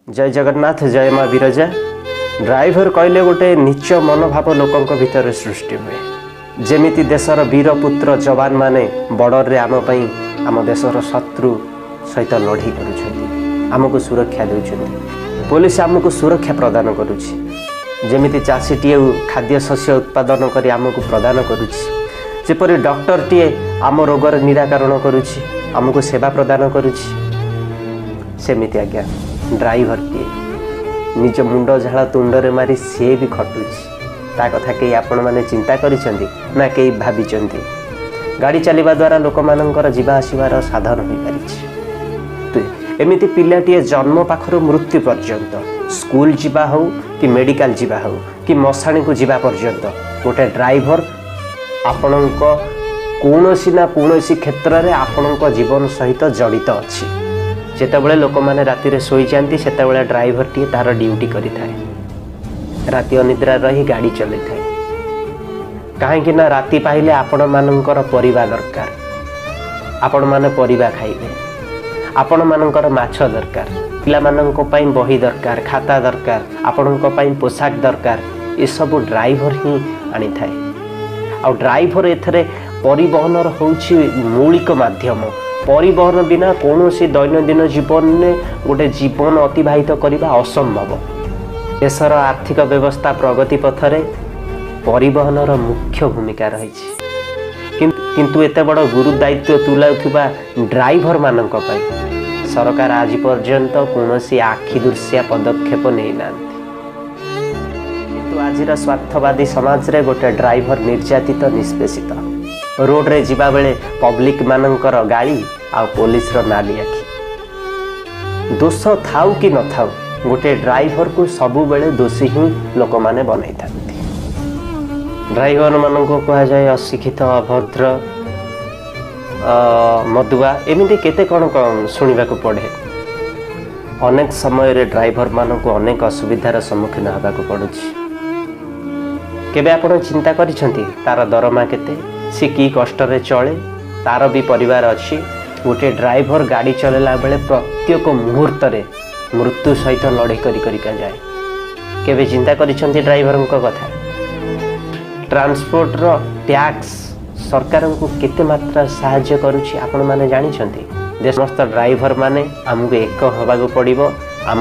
जय जगन्नाथ जय माँ विरजा। ड्राइवर कहले गोटे नीच मनोभाव लोकों भितर सृष्टि हुए। जेमिति देशर वीर पुत्र जवान माने बॉर्डर रे आम पई आम देशर शत्रु सहित लड़ाई करुछंती, आमको सुरक्षा देउछंती। पुलिस आमको सुरक्षा प्रदान करुछि। जेमिति चाषीटीए खाद्य शस्य उत्पादन करी आमको प्रदान करुछि, जेपरि डॉक्टर टीए आम रोगर निराकरण करुछि, आमको सेवा प्रदान करुछि। सेमिति आज्ञा ड्राइवर टीए निज मुंड झाड़ तुंडरे मारी सी भी खटुछि। ता कथा कई आपण माने चिंता करिसेंती ना कई भाबिचंती? गाड़ी चलिबा द्वारा लोक मानकर जीवा आसीबार साधन होई पारिछि। एमिति पिलाटीए जन्म पाखर मृत्यु पर्यंत स्कूल जीवा हो कि मेडिकल जीवा हो कि मशाणी को जीवा पर्यंत गोटे ड्राइवर आपणक कौनसी ना कौनसी क्षेत्र में आपणक जीवन सहित जड़ित अच्छी। जेतेबेले लोक माने राति रे सोई जांती सेतेबेले ड्राइवर टी तार ड्यूटी करि थाए, राति अनिद्रा रही गाड़ी चलै थाए। काहेकि ना राति पाइले आपण मानकर परिवा दरकार, आपण माने परिवा खाइबे, आपण मानकर माछ दरकार, पिला माननको पई बही दरकार, खाता दरकार, आपणको पई पोशाक दरकार। ए सब ड्राइवर ही आनी थाए। आ ड्राइवर एथरे परिवहन होउछि मौलिक माध्यम। परिवहन बिना कौन सी दैनंदिन जीवन में गोटे जीवन अतिबाहित करने असंभव। देशर आर्थिक व्यवस्था प्रगति पथरे परिवहन मुख्य भूमिका रही। किंतु एते बड़ गुरु दायित्व तुलाउथिबा ड्राइवर मानक पई सरकार आज पर्यंत कौन सी आखि दृश्या पदक्षेप नहीं नांती। किंतु आजिर स्वार्थवादी समाज रे गोटे ड्राइवर निर्यातित निष्पेषित। रोड रे जीवा बेले पब्लिक मानकर गाड़ी आ पुलिस रो नाली आखि। दोष थाउ कि न थाउ गोटे ड्राइवर को सबु बेले दोषी ही लोक माने बनाई थांती। ड्राइवर माननको कहा जाए अशिक्षित, अभद्र, मदुआ, एमिति केते कौन शुणा पड़े। अनेक समय रे ड्राइवर माननको अनेक असुविधार सम्मुखीन होगाक पड़ुछि। केबे आपण चिंता करिसेंती तार दरमा केते, सी की कष्ट रे चले, तार भी परिवार अच्छी। गोटे ड्राइवर गाड़ी चलेला बेले प्रत्येक मुहूर्त रे मृत्यु सहित लड़ाई करिका जाए। केबे चिंता करिसेंती ड्राइवर कथा? ट्रांसपोर्ट रो टैक्स सरकार को केते मात्रा सहाय्य करुछि आपण माने जानिछंती? देश समस्त ड्राइवर माने आमको एक होबाको पड़िबो। आम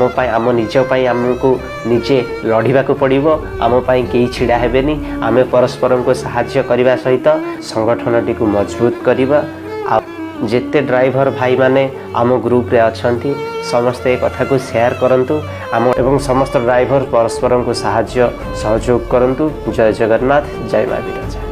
निज आमको निजे लड़ाको पड़ो। आम कई छिड़ा हेबेनी। आम परस्पर को साहाय्य करने सहित संगठन टी मजबूत करवा। जेते ड्राइवर भाई माने आम ग्रुप रे अछंती समस्ते कथा को शेयर करंतु। आम एवं समस्त ड्राइवर परस्पर को साहाय्य सहयोग करंतु। जय जगन्नाथ जय माँ विरजा।